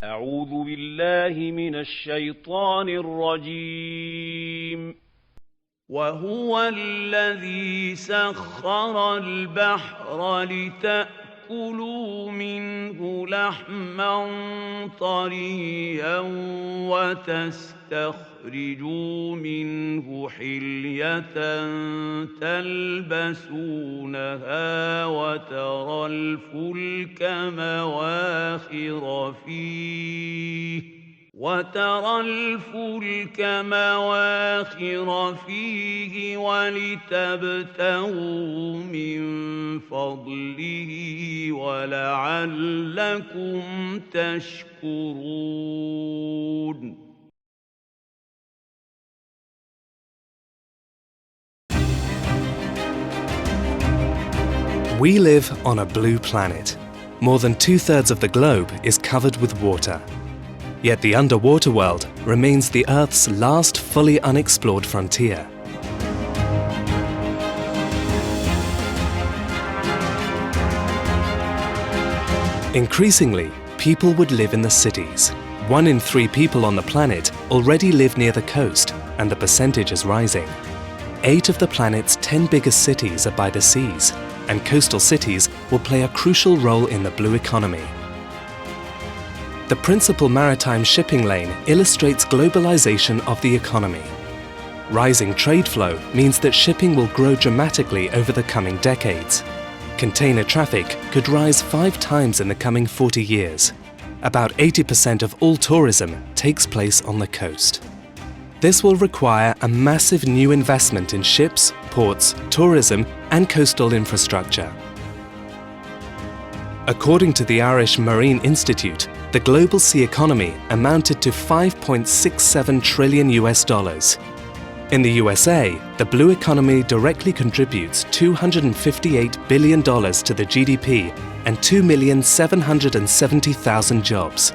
أعوذ بالله من الشيطان الرجيم. وهو الذي سخر البحر لتأكلوا منه لحما طريا وتستخرجوا منه حلية تلبسونها وترى الفلك مواخر فيه ولتبتغوا من فضله ولعلكم تشكرون. We live on a blue planet. More than 2/3 of the globe is covered with water. Yet the underwater world remains the Earth's last fully unexplored frontier. Increasingly, people would live in the cities. 1 in 3 people on the planet already live near the coast, and the percentage is rising. 8 of the planet's 10 biggest cities are by the seas, and coastal cities will play a crucial role in the blue economy. The principal maritime shipping lane illustrates globalization of the economy. Rising trade flow means that shipping will grow dramatically over the coming decades. Container traffic could rise 5 times in the coming 40 years. About 80% of all tourism takes place on the coast. This will require a massive new investment in ships, ports, tourism, and coastal infrastructure. According to the Irish Marine Institute, the global sea economy amounted to $5.67 trillion. In the USA, the blue economy directly contributes $258 billion to the GDP and 2,770,000 jobs.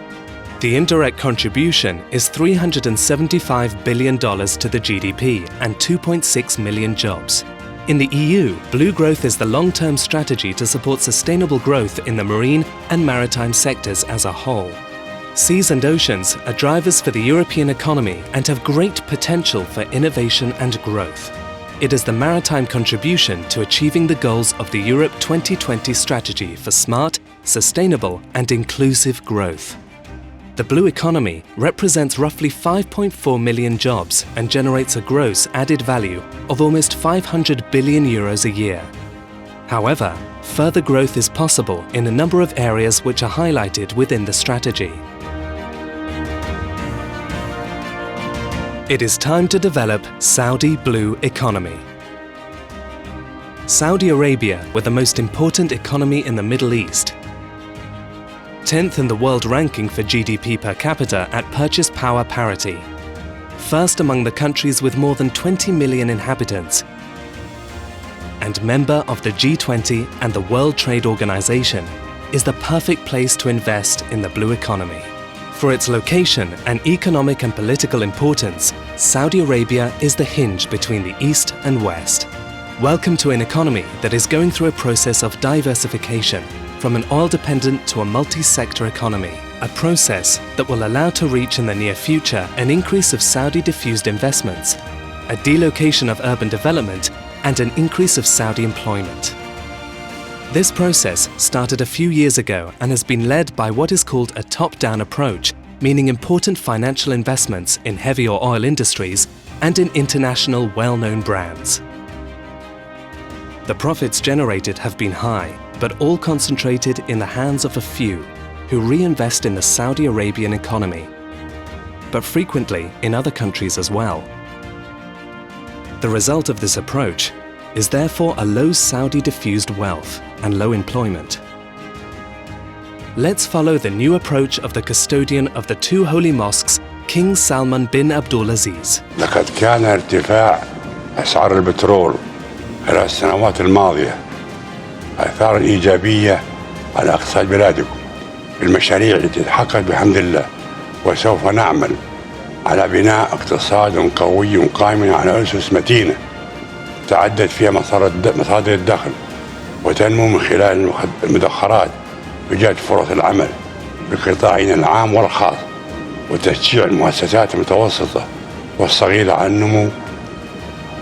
The indirect contribution is $375 billion to the GDP and 2.6 million jobs. In the EU, blue growth is the long-term strategy to support sustainable growth in the marine and maritime sectors as a whole. Seas and oceans are drivers for the European economy and have great potential for innovation and growth. It is the maritime contribution to achieving the goals of the Europe 2020 strategy for smart, sustainable and inclusive growth. The blue economy represents roughly 5.4 million jobs and generates a gross added value of almost 500 billion euros a year. However, further growth is possible in a number of areas which are highlighted within the strategy. It is time to develop Saudi blue economy. Saudi Arabia were the most important economy in the Middle East. 10th in the world ranking for GDP per capita at purchase power parity. First among the countries with more than 20 million inhabitants. And member of the G20 and the World Trade Organization, is the perfect place to invest in the blue economy. For its location and economic and political importance, Saudi Arabia is the hinge between the East and West. Welcome to an economy that is going through a process of diversification, from an oil-dependent to a multi-sector economy, a process that will allow to reach in the near future an increase of Saudi-diffused investments, a delocation of urban development, and an increase of Saudi employment. This process started a few years ago and has been led by what is called a top-down approach, meaning important financial investments in heavy or oil industries and in international well-known brands. The profits generated have been high, but all concentrated in the hands of a few, who reinvest in the Saudi Arabian economy, but frequently in other countries as well. The result of this approach is therefore a low Saudi diffused wealth and low employment. Let's follow the new approach of the custodian of the 2 holy mosques, King Salman bin Abdulaziz. لقد كان ارتفاع أسعار البترول خلال السنوات الماضية آثار إيجابية على اقتصاد بلادكم. المشاريع التي تحققت بحمد الله، وسوف نعمل على بناء اقتصاد قوي قائم على أسس متينة تعدد فيها مصادر الدخل وتنمو من خلال المدخرات وإيجاد فرص العمل بقطاعنا العام والخاص وتشجيع المؤسسات المتوسطة والصغيرة على النمو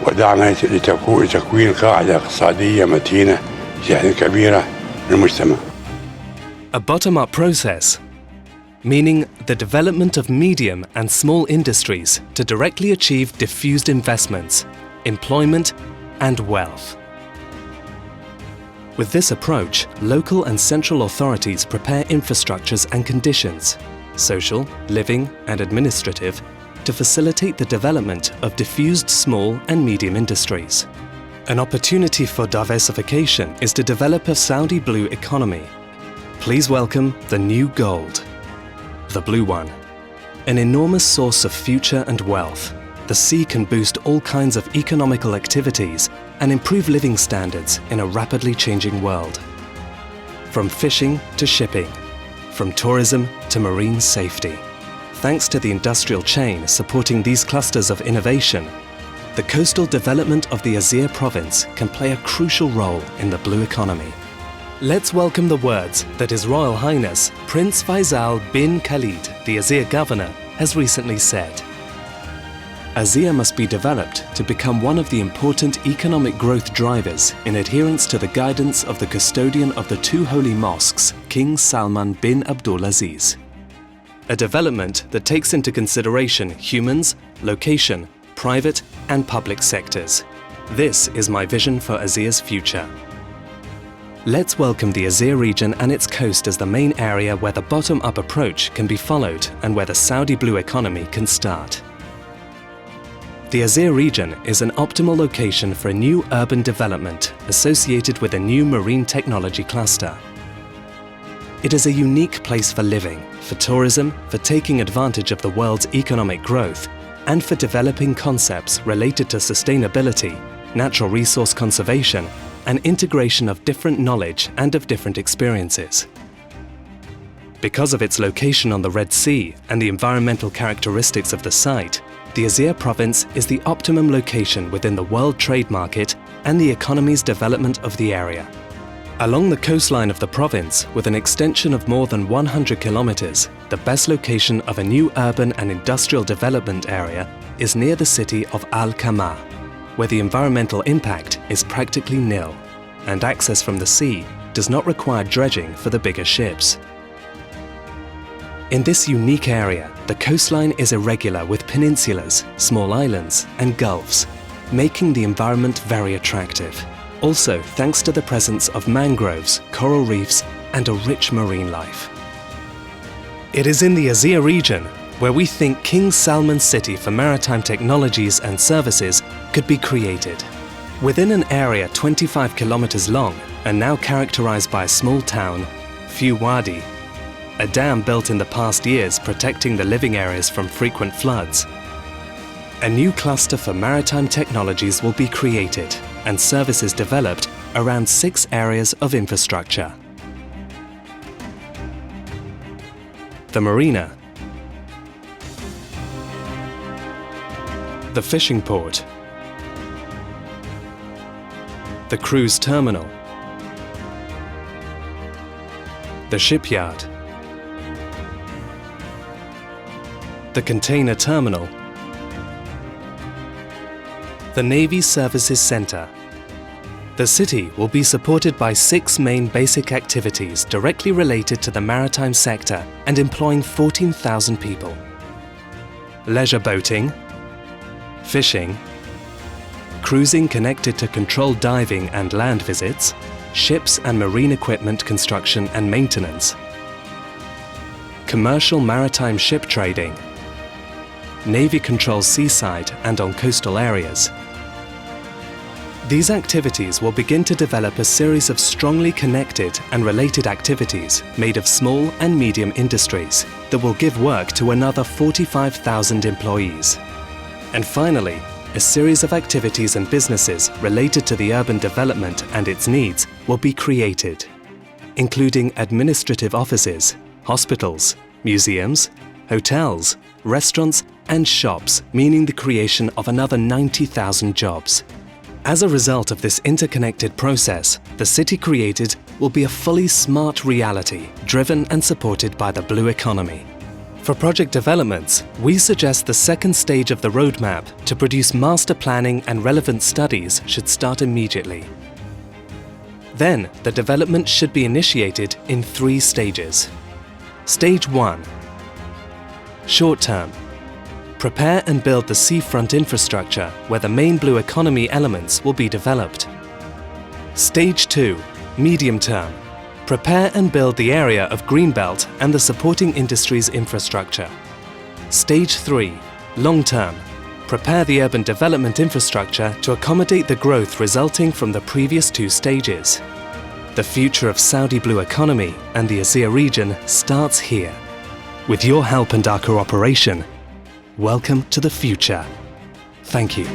ودعمها لتكوين قاعدة اقتصادية متينة جهة كبيرة للمجتمع. A bottom-up process, meaning the development of medium and small industries to directly achieve diffused investments, employment and wealth. With this approach, local and central authorities prepare infrastructures and conditions, social, living and administrative, to facilitate the development of diffused small and medium industries. An opportunity for diversification is to develop a Saudi blue economy. Please welcome the new gold, the blue one. An enormous source of future and wealth, the sea can boost all kinds of economical activities and improve living standards in a rapidly changing world. From fishing to shipping, from tourism to marine safety. Thanks to the industrial chain supporting these clusters of innovation, the coastal development of the Azir province can play a crucial role in the blue economy. Let's welcome the words that His Royal Highness Prince Faisal bin Khalid, the Azir governor, has recently said. Azir must be developed to become one of the important economic growth drivers in adherence to the guidance of the custodian of the two holy mosques, King Salman bin Abdulaziz. A development that takes into consideration humans, location, private and public sectors. This is my vision for Azir's future. Let's welcome the Azir region and its coast as the main area where the bottom-up approach can be followed and where the Saudi blue economy can start. The Azir region is an optimal location for a new urban development associated with a new marine technology cluster. It is a unique place for living, for tourism, for taking advantage of the world's economic growth, and for developing concepts related to sustainability, natural resource conservation, and integration of different knowledge and of different experiences. Because of its location on the Red Sea and the environmental characteristics of the site, the Azir province is the optimum location within the world trade market and the economy's development of the area. Along the coastline of the province, with an extension of more than 100 kilometers, the best location of a new urban and industrial development area is near the city of Al-Kama, where the environmental impact is practically nil, and access from the sea does not require dredging for the bigger ships. In this unique area, the coastline is irregular with peninsulas, small islands and gulfs, making the environment very attractive. Also thanks to the presence of mangroves, coral reefs and a rich marine life. It is in the Azir region where we think King Salman City for Maritime Technologies and Services could be created. Within an area 25 kilometers long and now characterized by a small town, few wadi, a dam built in the past years protecting the living areas from frequent floods, a new cluster for maritime technologies will be created and services developed around 6 areas of infrastructure. The marina, the fishing port, the cruise terminal, the shipyard, the container terminal, the Navy Services Center. The city will be supported by 6 main basic activities directly related to the maritime sector and employing 14,000 people. Leisure boating, fishing, cruising connected to controlled diving and land visits, ships and marine equipment construction and maintenance, commercial maritime ship trading, Navy controls seaside and on coastal areas. These activities will begin to develop a series of strongly connected and related activities made of small and medium industries that will give work to another 45,000 employees. And finally, a series of activities and businesses related to the urban development and its needs will be created, including administrative offices, hospitals, museums, hotels, restaurants and shops, meaning the creation of another 90,000 jobs. As a result of this interconnected process, the city created will be a fully smart reality, driven and supported by the blue economy. For project developments, we suggest the second stage of the roadmap to produce master planning and relevant studies should start immediately. Then, the development should be initiated in 3 stages. Stage 1. Short term. Prepare and build the seafront infrastructure where the main blue economy elements will be developed. Stage 2. Medium term. Prepare and build the area of Greenbelt and the supporting industries infrastructure. Stage 3. Long term. Prepare the urban development infrastructure to accommodate the growth resulting from the previous 2 stages. The future of Saudi blue economy and the Azir region starts here. With your help and our cooperation, welcome to the future. Thank you.